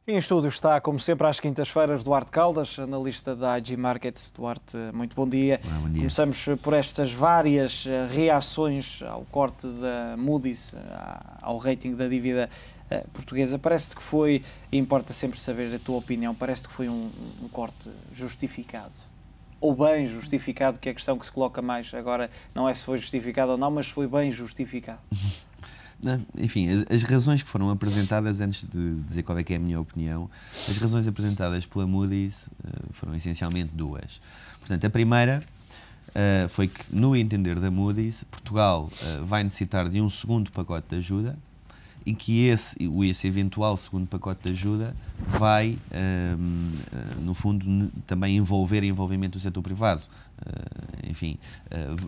Em estúdio está, como sempre, às quintas-feiras, Duarte Caldas, analista da IG Markets. Duarte, muito bom dia. Olá, bom dia. Começamos por estas várias reações ao corte da Moody's, ao rating da dívida portuguesa. Parece-te que foi, e importa sempre saber a tua opinião, parece-te que foi um corte justificado? Ou bem justificado, que é a questão que se coloca mais agora, não é se foi justificado ou não, mas se foi bem justificado. Enfim, as razões que foram apresentadas, antes de dizer qual é que é a minha opinião, as razões apresentadas pela Moody's foram essencialmente duas. Portanto, a primeira foi que, no entender da Moody's, Portugal vai necessitar de um segundo pacote de ajuda e que esse eventual segundo pacote de ajuda vai, no fundo, também envolvimento do setor privado. Enfim,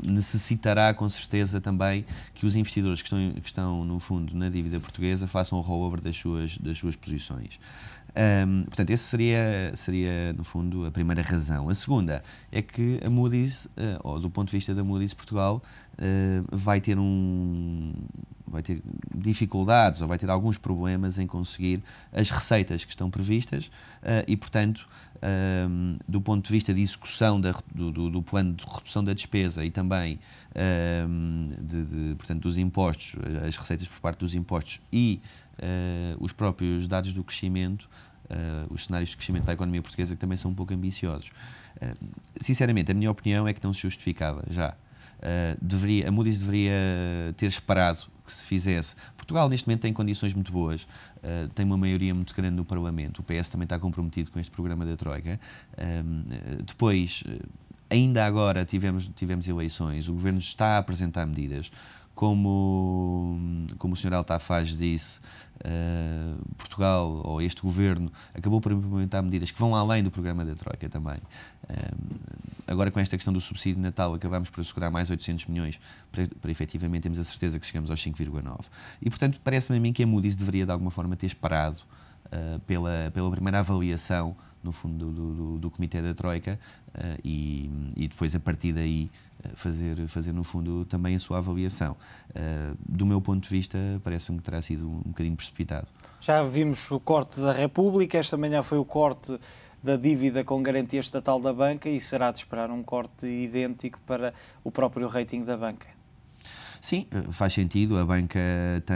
necessitará com certeza também que os investidores que estão no fundo na dívida portuguesa façam o rollover das suas posições. Portanto, essa seria, no fundo, a primeira razão. A segunda é que a Moody's, ou do ponto de vista da Moody's, Portugal vai ter dificuldades ou vai ter alguns problemas em conseguir as receitas que estão previstas e, portanto, do ponto de vista de execução do plano de redução da despesa e também portanto, dos impostos, as receitas por parte dos impostos e os próprios dados do crescimento, os cenários de crescimento para a economia portuguesa, que também são um pouco ambiciosos. Sinceramente, a minha opinião é que não se justificava já. A Moody's deveria ter esperado que se fizesse. Portugal neste momento tem condições muito boas, tem uma maioria muito grande no Parlamento, o PS também está comprometido com este programa da Troika. Depois, ainda agora tivemos eleições, o Governo está a apresentar medidas, como o Sr. Altafaz disse, Portugal, ou este Governo, acabou por implementar medidas que vão além do programa da Troika também. Agora, com esta questão do subsídio de Natal, acabamos por assegurar mais 800 milhões para efetivamente termos a certeza que chegamos aos 5,9. E, portanto, parece-me a mim que a Moody's deveria, de alguma forma, ter esperado pela primeira avaliação, no fundo, do Comitê da Troika e depois, a partir daí, fazer, no fundo, também a sua avaliação. Do meu ponto de vista, parece-me que terá sido um bocadinho precipitado. Já vimos o corte da República, esta manhã foi o corte da dívida com garantia estatal da banca e será de esperar um corte idêntico para o próprio rating da banca. Sim, faz sentido. A banca está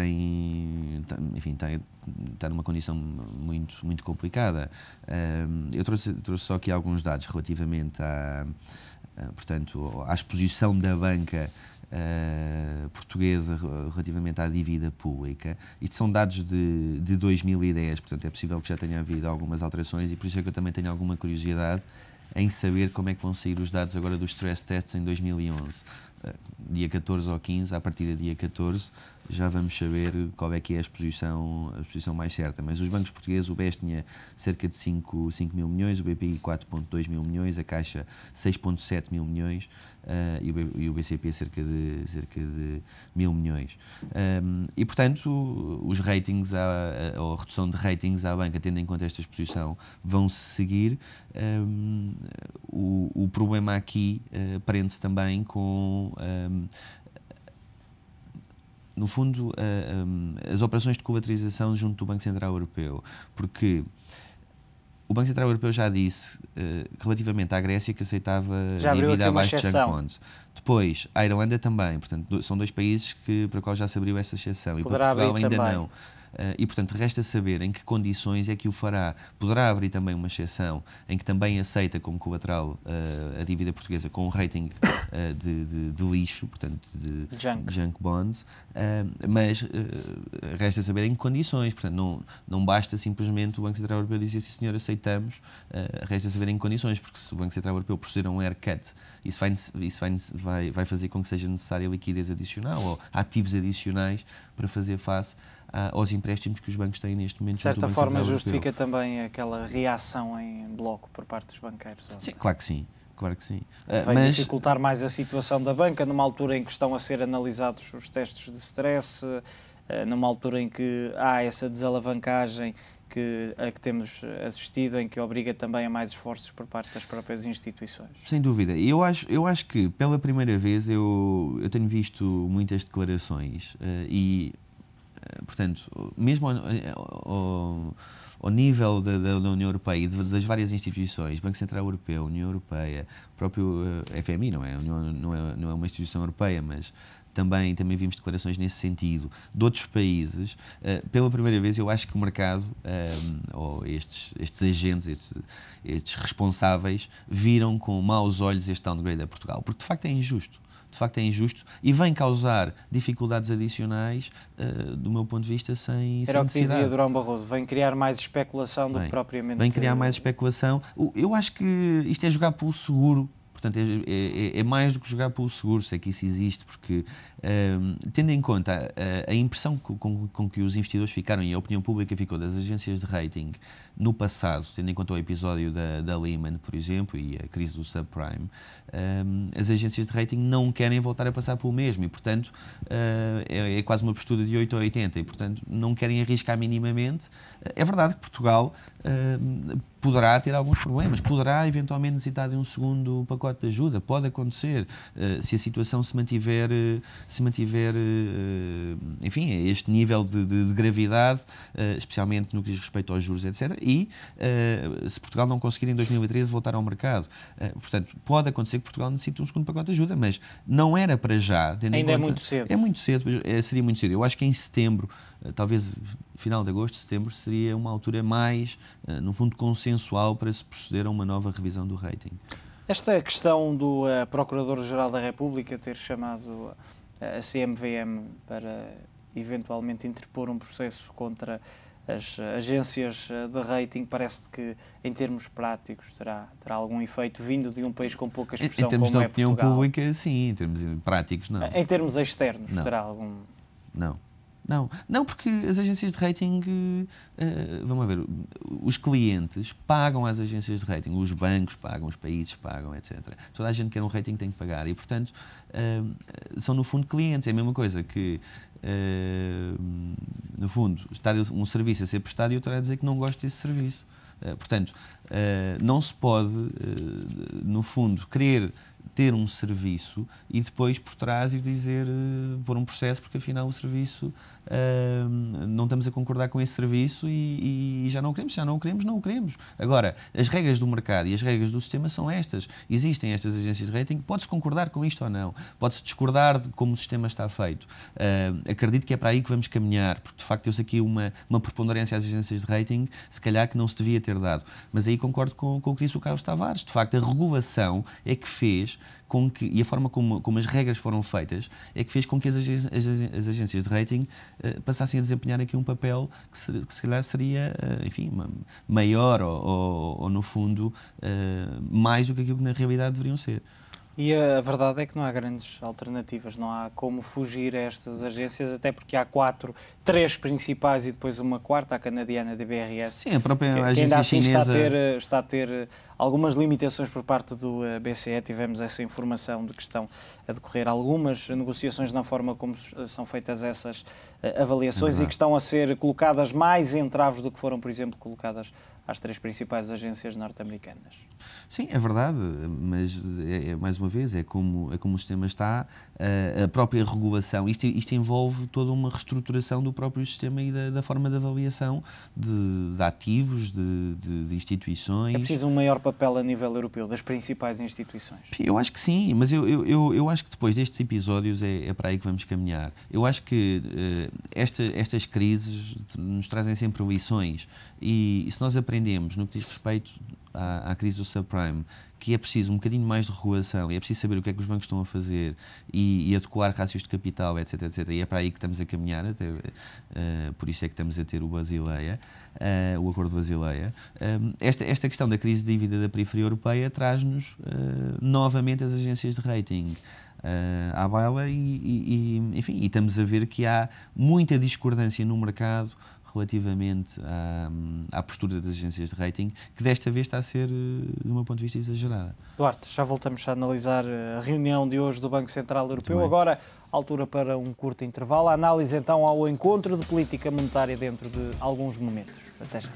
numa condição muito, muito complicada. Eu trouxe só aqui alguns dados relativamente à exposição da banca portuguesa relativamente à dívida pública. Isto são dados de 2010, portanto é possível que já tenha havido algumas alterações e por isso é que eu também tenho alguma curiosidade em saber como é que vão sair os dados agora dos stress tests em 2011. Dia 14 ou 15, a partir do dia 14, já vamos saber qual é que é a exposição mais certa. Mas os bancos portugueses, o BES tinha cerca de 5 mil milhões, o BPI 4,2 mil milhões, a Caixa 6,7 mil milhões e o BCP cerca de 1.000 milhões. E, portanto, os ratings, ou a redução de ratings à banca, tendo em conta esta exposição, vão-se seguir. O problema aqui prende-se também com, no fundo, as operações de colateralização junto do Banco Central Europeu, porque o Banco Central Europeu já disse, relativamente à Grécia, que aceitava dívida abaixo de junk bonds. Depois, a Irlanda também, portanto, são dois países para os quais já se abriu essa exceção, e para Portugal ainda não. E, portanto, resta saber em que condições é que o fará. Poderá abrir também uma exceção em que também aceita como colateral a dívida portuguesa com um rating de lixo, portanto, de junk bonds, mas resta saber em que condições. Portanto, não basta simplesmente o Banco Central Europeu dizer sim senhor, aceitamos, resta saber em que condições, porque se o Banco Central Europeu proceder a um haircut, isso vai fazer com que seja necessária liquidez adicional ou ativos adicionais para fazer face aos empréstimos que os bancos têm neste momento. De certa forma justifica também aquela reação em bloco por parte dos banqueiros. Sim, claro que sim. Claro que sim. Vai dificultar mais a situação da banca, numa altura em que estão a ser analisados os testes de stress, numa altura em que há essa desalavancagem a que temos assistido, em que obriga também a mais esforços por parte das próprias instituições. Sem dúvida. Eu acho que pela primeira vez eu tenho visto muitas declarações e Portanto, mesmo ao nível da União Europeia e das várias instituições, Banco Central Europeu, União Europeia, próprio FMI, não é uma instituição europeia, mas também vimos declarações nesse sentido de outros países. Pela primeira vez, eu acho que o mercado, ou estes agentes, estes responsáveis, viram com maus olhos este downgrade a Portugal, porque de facto é injusto. E vem causar dificuldades adicionais, do meu ponto de vista, sem Era o que necessidade. dizia Durão Barroso, vem criar mais especulação do que propriamente... Vem criar mais especulação. Eu acho que isto é jogar pelo seguro. Portanto, é mais do que jogar pelo seguro, se é que isso existe, porque, tendo em conta a impressão com que os investidores ficaram e a opinião pública ficou das agências de rating no passado, tendo em conta o episódio da Lehman, por exemplo, e a crise do subprime, as agências de rating não querem voltar a passar pelo mesmo e, portanto, é quase uma postura de 8 ou 80 e, portanto, não querem arriscar minimamente. É verdade que Portugal poderá ter alguns problemas, poderá eventualmente necessitar de um segundo pacote de ajuda, pode acontecer, se a situação se mantiver enfim, a este nível de gravidade, especialmente no que diz respeito aos juros, etc. E se Portugal não conseguir em 2013 voltar ao mercado. Portanto, pode acontecer que Portugal necessite de um segundo pacote de ajuda, mas não era para já. Ainda é muito cedo. É muito cedo, seria muito cedo. Eu acho que em setembro, talvez final de agosto, setembro, seria uma altura mais, no fundo, consensual para se proceder a uma nova revisão do rating. Esta questão do Procurador-Geral da República ter chamado a CMVM para eventualmente interpor um processo contra as agências de rating, parece que em termos práticos terá algum efeito vindo de um país com pouca expressão como é Portugal? Em termos de opinião pública, sim. Em termos práticos, não. Em termos externos, não. terá algum... Não, porque as agências de rating, vamos ver, os clientes pagam às agências de rating, os bancos pagam, os países pagam, etc. Toda a gente que quer um rating tem que pagar e, portanto, são no fundo clientes. É a mesma coisa que, no fundo, estar um serviço a ser prestado e eu estou a dizer que não gosto desse serviço. Portanto, não se pode, no fundo, querer ter um serviço e depois por trás ir dizer, por um processo, porque afinal o serviço, não estamos a concordar com esse serviço e já não o queremos. Agora, as regras do mercado e as regras do sistema são estas. Existem estas agências de rating, pode-se concordar com isto ou não, pode-se discordar de como o sistema está feito. Acredito que é para aí que vamos caminhar, porque de facto deu-se aqui uma preponderância às agências de rating, se calhar que não se devia ter dado. Mas aí concordo com o que disse o Carlos Tavares. De facto, a regulação é que fez com que, e a forma como as regras foram feitas, é que fez com que as agências de rating passassem a desempenhar aqui um papel que se calhar seria, enfim, maior ou no fundo, mais do que aquilo que na realidade deveriam ser. E a verdade é que não há grandes alternativas, não há como fugir a estas agências, até porque há três principais e depois uma quarta, a canadiana DBRS. Sim, a própria agência ainda assim chinesa está a ter algumas limitações por parte do BCE, tivemos essa informação de que estão a decorrer algumas negociações na forma como são feitas essas avaliações e que estão a ser colocadas mais entraves do que foram, por exemplo, colocadas às três principais agências norte-americanas. Sim, é verdade, mas mais uma vez, é como o sistema está, a própria regulação, isto envolve toda uma reestruturação do próprio sistema e da forma de avaliação de ativos, de instituições. É preciso um maior papel a nível europeu, das principais instituições? Eu acho que sim, mas eu acho que depois destes episódios é para aí que vamos caminhar. Eu acho que estas crises nos trazem sempre lições e se nós aprendemos no que diz respeito à crise do subprime, que é preciso um bocadinho mais de regulação e é preciso saber o que é que os bancos estão a fazer e adequar rácios de capital, etc, e é para aí que estamos a caminhar, por isso é que estamos a ter o Basileia, o Acordo de Basileia. Esta questão da crise de dívida da periferia europeia traz-nos novamente as agências de rating à baila enfim, e estamos a ver que há muita discordância no mercado relativamente à postura das agências de rating, que desta vez está a ser, do meu ponto de vista, exagerada. Duarte, já voltamos a analisar a reunião de hoje do Banco Central Europeu. Agora, altura para um curto intervalo. A análise, então, ao encontro de política monetária dentro de alguns momentos. Até já.